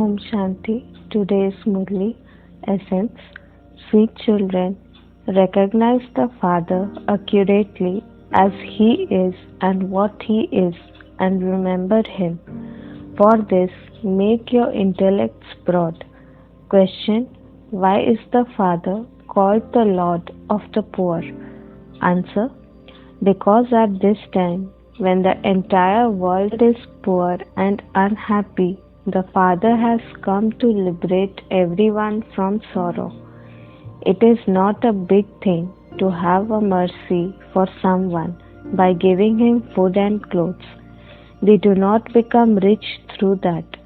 Om Shanti. Today is Murli. Essence. Sweet children, recognize the Father accurately as He is and what He is, and remember Him. For this, make your intellects broad. Question. Why is the Father called the Lord of the poor? Answer. Because at this time, when the entire world is poor and unhappy, the Father has come to liberate everyone from sorrow. It is not a big thing to have a mercy for someone by giving him food and clothes. We do not become rich through that.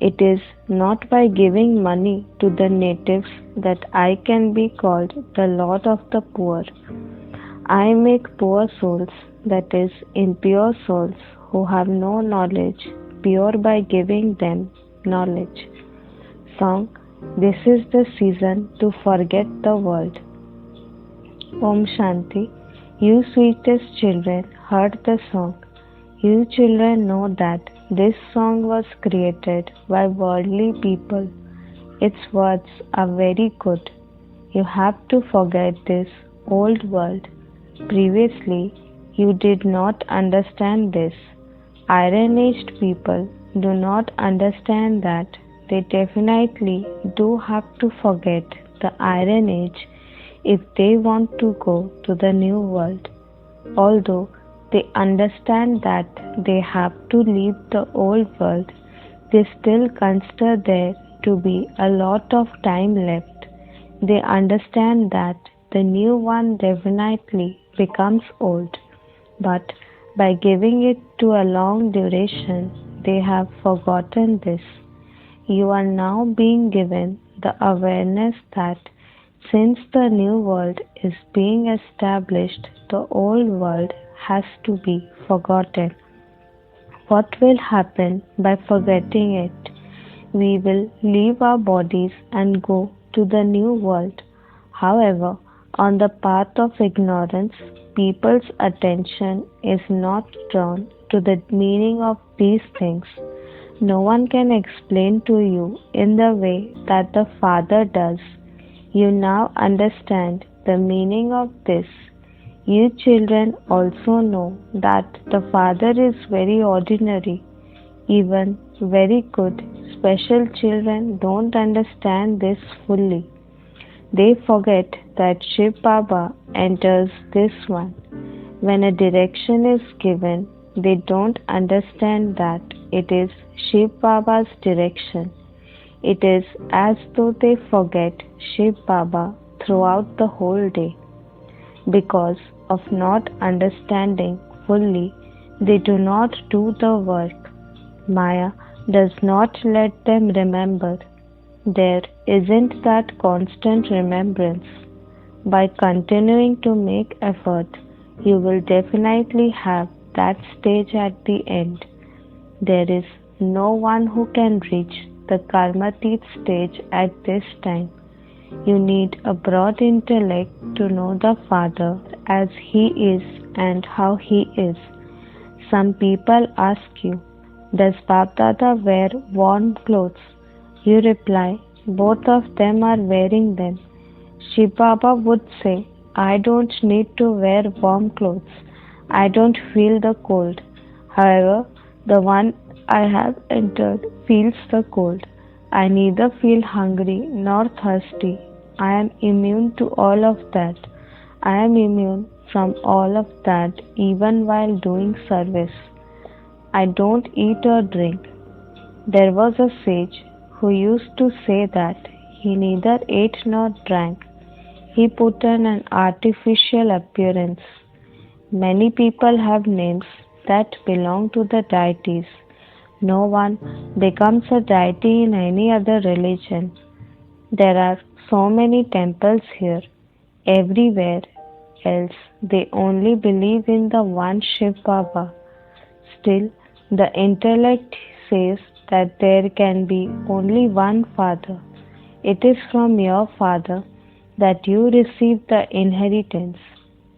It is not by giving money to the natives that I can be called the Lord of the poor. I make poor souls, that is, impure souls who have no knowledge, pure by giving them knowledge. Song. This is the season to forget the world. Om Shanti. You sweetest children heard the song. You children know that this song was created by worldly people. Its words are very good. You have to forget this old world. Previously, you did not understand this. Iron-aged people do not understand that they definitely do have to forget the Iron Age if they want to go to the new world. Although they understand that they have to leave the old world, they still consider there to be a lot of time left. They understand that the new one definitely becomes old, but by giving it to a long duration, they have forgotten this. You are now being given the awareness that since the new world is being established, the old world has to be forgotten. What will happen by forgetting it? We will leave our bodies and go to the new world. However, on the path of ignorance, people's attention is not drawn to the meaning of these things. No one can explain to you in the way that the Father does. You now understand the meaning of this. You children also know that the Father is very ordinary, even very good. Special children don't understand this fully. They forget that Shiv Baba enters this one. When a direction is given, they don't understand that it is Shiv Baba's direction. It is as though they forget Shiv Baba throughout the whole day. Because of not understanding fully, they do not do the work. Maya does not let them remember. There isn't that constant remembrance. By continuing to make effort, you will definitely have that stage at the end. There is no one who can reach the Karmatit stage at this time. You need a broad intellect to know the Father as He is and how He is. Some people ask you, does Bap Dada wear warm clothes? You reply, both of them are wearing them. Shiv Baba would say, I don't need to wear warm clothes. I don't feel the cold. However, the one I have entered feels the cold. I neither feel hungry nor thirsty. I am immune to all of that. I am immune from all of that even while doing service. I don't eat or drink. There was a sage who used to say that he neither ate nor drank. He put on an artificial appearance. Many people have names that belong to the deities. No one becomes a deity in any other religion. There are so many temples here. Everywhere else, they only believe in the one Shiv Baba. Still, the intellect says that there can be only one Father. It is from your Father that you receive the inheritance.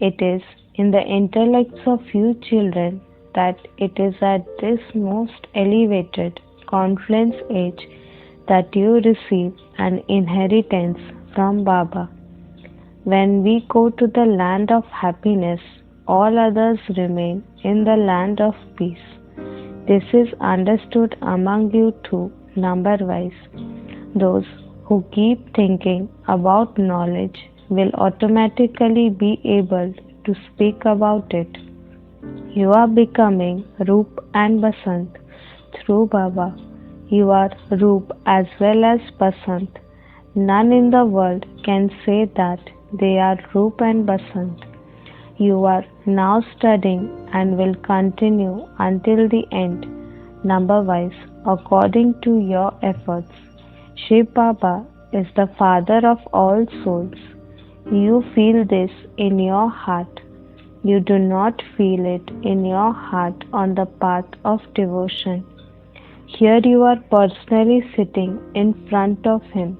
It is in the intellects of you children that it is at this most elevated confluence age that you receive an inheritance from Baba. When we go to the land of happiness, all others remain in the land of peace. This is understood among you too, number-wise. Those who keep thinking about knowledge will automatically be able to speak about it. You are becoming Roop and Basant through Baba. You are Roop as well as Basant. None in the world can say that they are Roop and Basant. You are now studying and will continue until the end, number-wise, according to your efforts. Shiv Baba is the Father of all souls. You feel this in your heart. You do not feel it in your heart on the path of devotion. Here you are personally sitting in front of Him.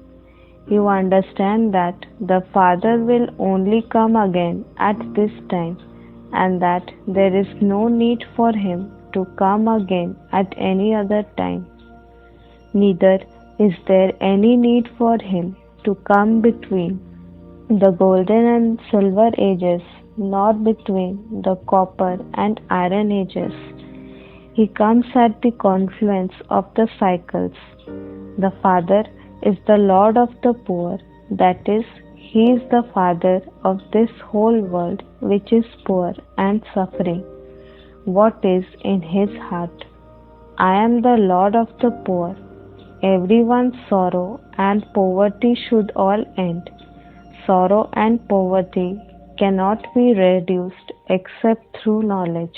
You understand that the Father will only come again at this time, and that there is no need for Him to come again at any other time. Neither is there any need for Him to come between the golden and silver ages, nor between the copper and iron ages. He comes at the confluence of the cycles. The Father is the Lord of the poor, that is, He is the Father of this whole world which is poor and suffering. What is in His heart? I am the Lord of the poor. Everyone's sorrow and poverty should all end. Sorrow and poverty cannot be reduced except through knowledge.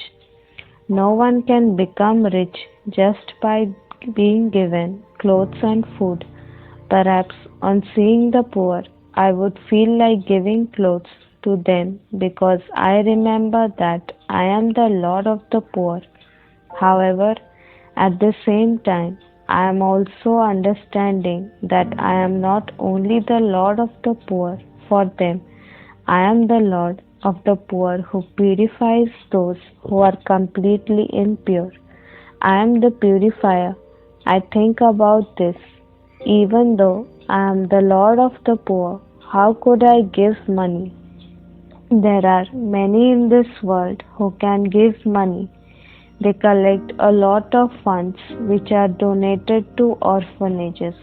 No one can become rich just by being given clothes and food. Perhaps on seeing the poor, I would feel like giving clothes to them because I remember that I am the Lord of the poor. However, at the same time, I am also understanding that I am not only the Lord of the poor for them, I am the Lord of the poor who purifies those who are completely impure. I am the purifier. I think about this. Even though I am the Lord of the poor, how could I give money? There are many in this world who can give money. They collect a lot of funds which are donated to orphanages.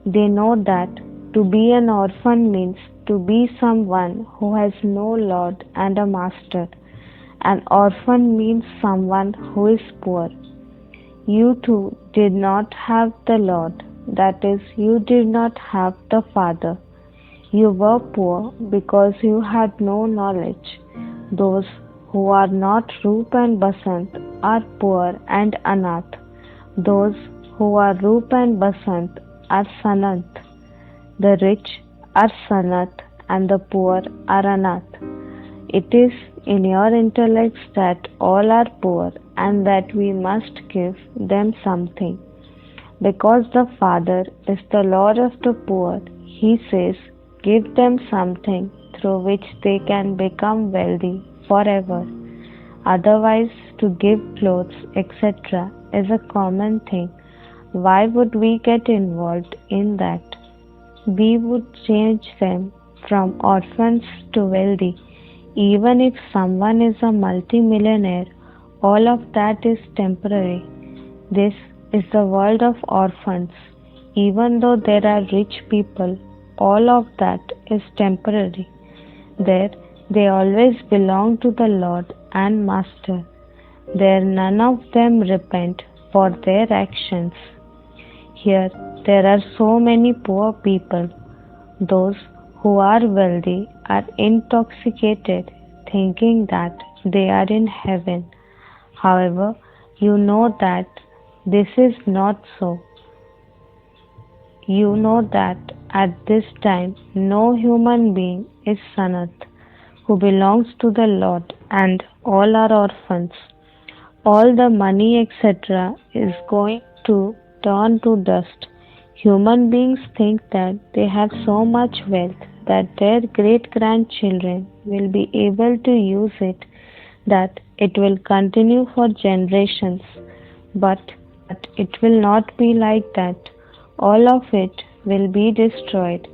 They know that to be an orphan means to be someone who has no lord and a master. An orphan means someone who is poor. You too did not have the Lord, that is, you did not have the Father. You were poor because you had no knowledge. Those who are not Roop and Basant are poor and Anath. Those who are Roop and Basant are Sanat. The rich are Sanat and the poor are Anath. It is in your intellects that all are poor and that we must give them something. Because the Father is the Lord of the poor, He says, give them something through which they can become wealthy forever. Otherwise, to give clothes, etc., is a common thing. Why would we get involved in that? We would change them from orphans to wealthy. Even if someone is a multimillionaire, all of that is temporary. This is the world of orphans. Even though there are rich people, all of that is temporary. There, they always belong to the Lord and Master. There, none of them repent for their actions. Here, there are so many poor people. Those who are wealthy are intoxicated, thinking that they are in heaven. However, you know that this is not so. You know that at this time no human being is Sanat, who belongs to the Lord, and all are orphans. All the money, etc., is going to turn to dust. Human beings think that they have so much wealth that their great-grandchildren will be able to use it, that it will continue for generations. But it will not be like that. All of it will be destroyed.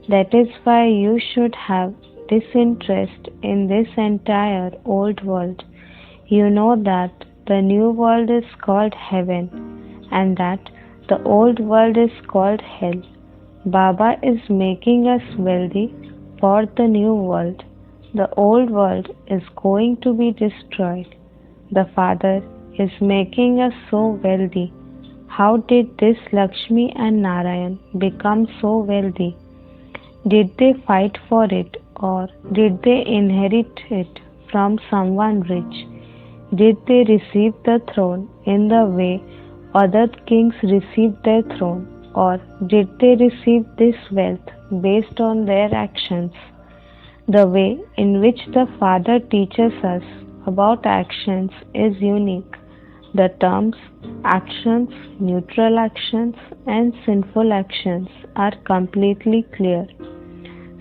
That is why you should have disinterest in this entire old world. You know that the new world is called heaven and that the old world is called hell. Baba is making us wealthy for the new world. The old world is going to be destroyed. The Father is making us so wealthy. How did this Lakshmi and Narayan become so wealthy? Did they fight for it or did they inherit it from someone rich? Did they receive the throne in the way other kings received their throne, or did they receive this wealth based on their actions? The way in which the Father teaches us about actions is unique. The terms actions, neutral actions, and sinful actions are completely clear.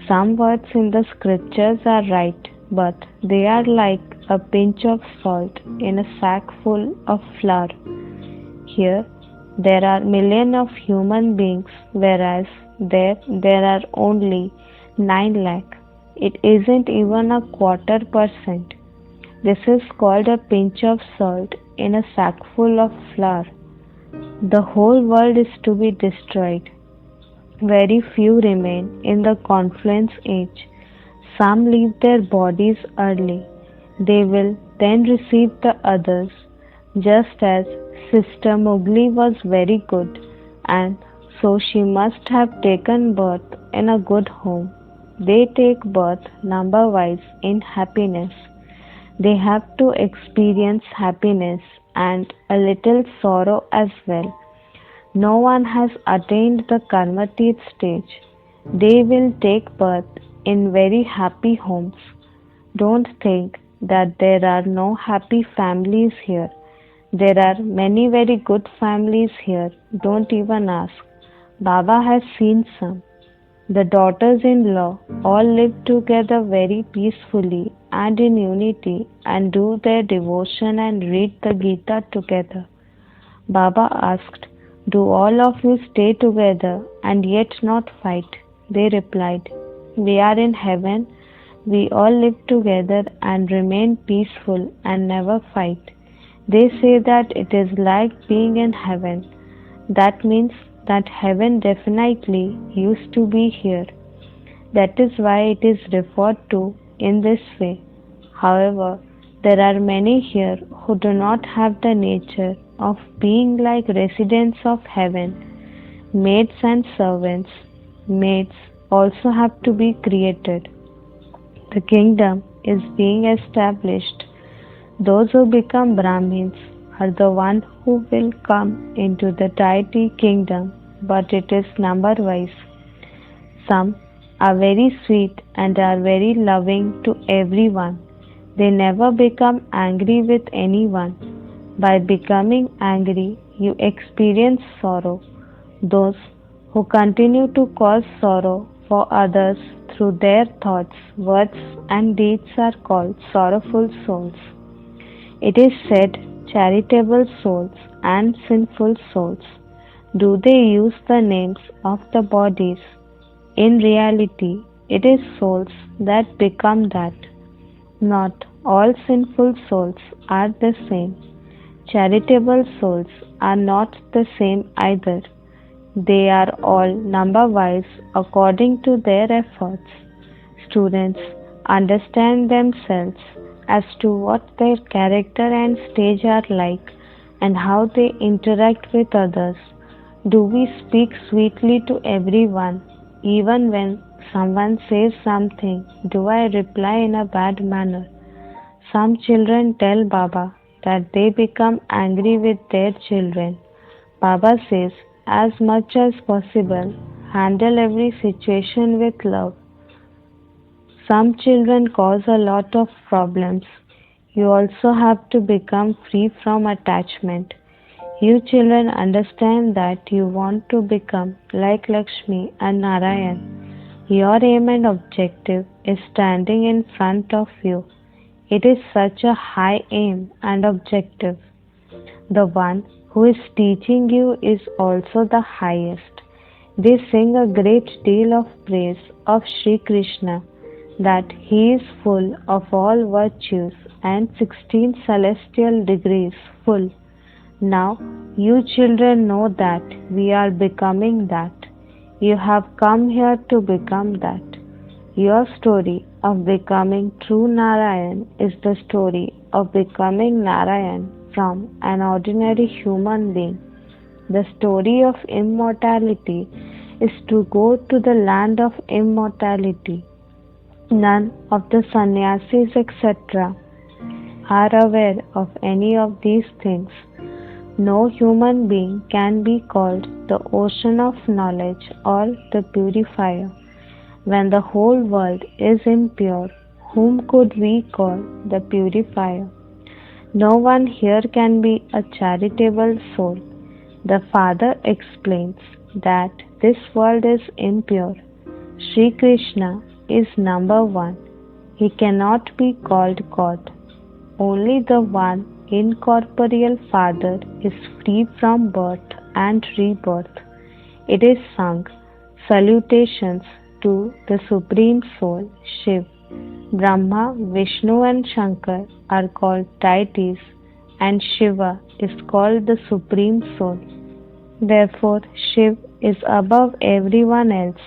Some words in the scriptures are right, but they are like a pinch of salt in a sack full of flour. Here, there are millions of human beings, whereas there are only 9 lakh. It isn't even a quarter%. This is called a pinch of salt in a sack full of flour. The whole world is to be destroyed. Very few remain in the confluence age. Some leave their bodies early. They will then receive the others, just as Sister Mowgli was very good, and so she must have taken birth in a good home. They take birth number-wise in happiness. They have to experience happiness and a little sorrow as well. No one has attained the Karmatit stage. They will take birth in very happy homes. Don't think that there are no happy families here. There are many very good families here. Don't even ask. Baba has seen some. The daughters-in-law all live together very peacefully and in unity and do their devotion and read the Gita together. Baba asked, "Do all of you stay together and yet not fight?" They replied, "We are in heaven. We all live together and remain peaceful and never fight." They say that it is like being in heaven. That means that heaven definitely used to be here. That is why it is referred to in this way. However, there are many here who do not have the nature of being like residents of heaven, maids and servants. Maids also have to be created. The kingdom is being established. Those who become Brahmins are the ones who will come into the deity kingdom, but it is number-wise. Some are very sweet and are very loving to everyone. They never become angry with anyone. By becoming angry, you experience sorrow. Those who continue to cause sorrow for others through their thoughts, words, and deeds are called sorrowful souls. It is said charitable souls and sinful souls. Do they use the names of the bodies? In reality, it is souls that become that. Not all sinful souls are the same. Charitable souls are not the same either. They are all number-wise according to their efforts. Students understand themselves as to what their character and stage are like and how they interact with others. Do we speak sweetly to everyone? Even when someone says something, do I reply in a bad manner? Some children tell Baba that they become angry with their children. Baba says, as much as possible, handle every situation with love. Some children cause a lot of problems. You also have to become free from attachment. You children understand that you want to become like Lakshmi and Narayan. Your aim and objective is standing in front of you. It is such a high aim and objective. The one who is teaching you is also the highest. They sing a great deal of praise of Sri Krishna, that he is full of all virtues and 16 celestial degrees full. Now you children know that we are becoming that. You have come here to become that. Your story of becoming true Narayan is the story of becoming Narayan from an ordinary human being. The story of immortality is to go to the land of immortality. None of the sannyasis, etc., are aware of any of these things. No human being can be called the ocean of knowledge or the purifier. When the whole world is impure, whom could we call the purifier? No one here can be a charitable soul. The Father explains that this world is impure. Sri Krishna is number one. He cannot be called God. Only the one incorporeal Father is free from birth and rebirth. It is sung, salutations to the Supreme Soul, Shiv. Brahma, Vishnu and Shankar are called deities and Shiva is called the Supreme Soul. Therefore, Shiv is above everyone else.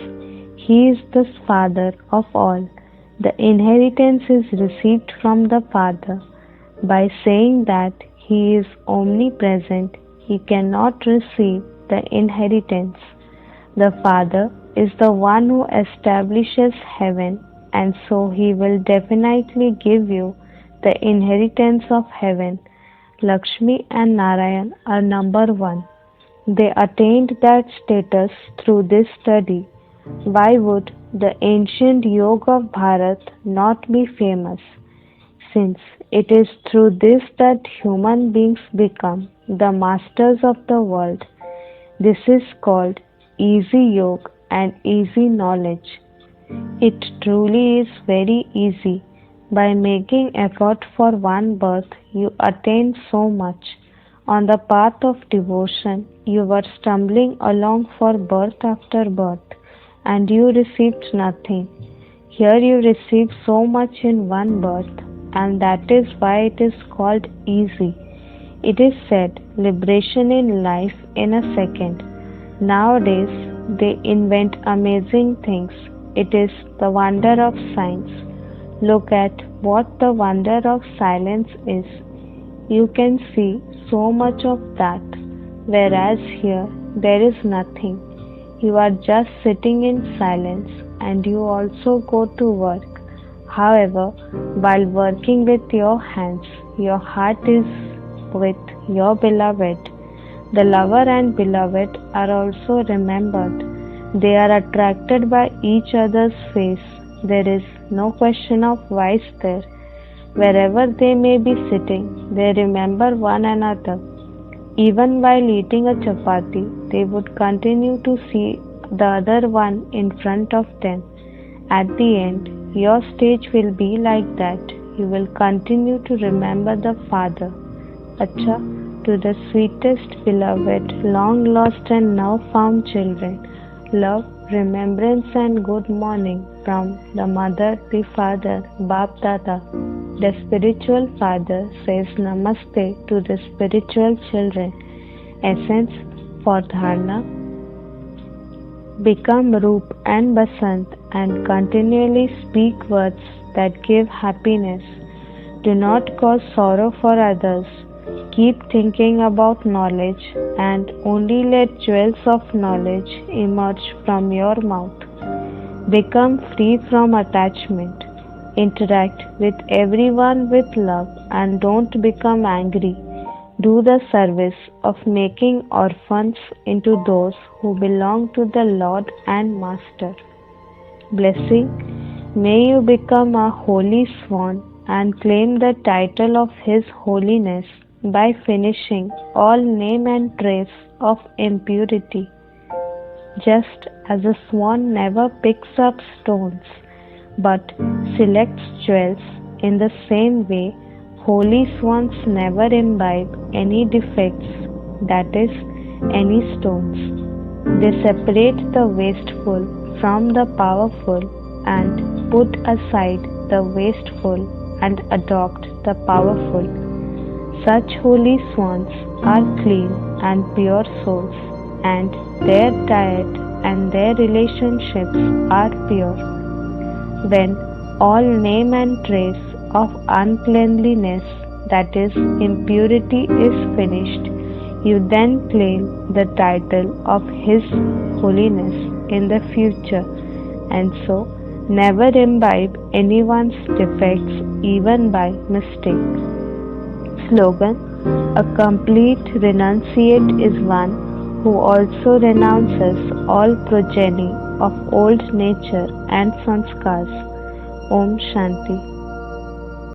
He is the Father of all. The inheritance is received from the Father. By saying that He is omnipresent, He cannot receive the inheritance. The Father is the one who establishes heaven, and so He will definitely give you the inheritance of heaven. Lakshmi and Narayan are number one. They attained that status through this study. Why would the ancient yoga of Bharat not be famous? Since it is through this that human beings become the masters of the world. This is called easy yoga and easy knowledge. It truly is very easy. By making effort for one birth, you attain so much. On the path of devotion, you were stumbling along for birth after birth, and you received nothing. Here you receive so much in one birth, and that is why it is called easy. It is said, liberation in life in a second. Nowadays, they invent amazing things. It is the wonder of science. Look at what the wonder of silence is. You can see so much of that, whereas here there is nothing. You are just sitting in silence, and you also go to work. However, while working with your hands, your heart is with your beloved. The lover and beloved are also remembered. They are attracted by each other's face. There is no question of vice there. Wherever they may be sitting, they remember one another. Even while eating a chapati, they would continue to see the other one in front of them. At the end, your stage will be like that. You will continue to remember the Father. Acha, to the sweetest beloved, long lost and now found children, love, remembrance and good morning from the Mother, the Father, Bap Dada. The spiritual father says Namaste to the spiritual children. Essence for Dharana. Become Roop and Basant and continually speak words that give happiness. Do not cause sorrow for others. Keep thinking about knowledge and only let jewels of knowledge emerge from your mouth. Become free from attachment. Interact with everyone with love and don't become angry. Do the service of making orphans into those who belong to the Lord and Master. Blessing, may you become a holy swan and claim the title of His Holiness by finishing all name and trace of impurity. Just as a swan never picks up stones, but selects jewels, in the same way, holy swans never imbibe any defects, that is, any stones. They separate the wasteful from the powerful and put aside the wasteful and adopt the powerful. Such holy swans are clean and pure souls, and their diet and their relationships are pure. When all name and trace of uncleanliness, that is, impurity, is finished, you then claim the title of His holiness in the future, and so never imbibe anyone's defects even by mistake. Slogan: a complete renunciate is one who also renounces all progeny of old nature and sanskars. Om Shanti.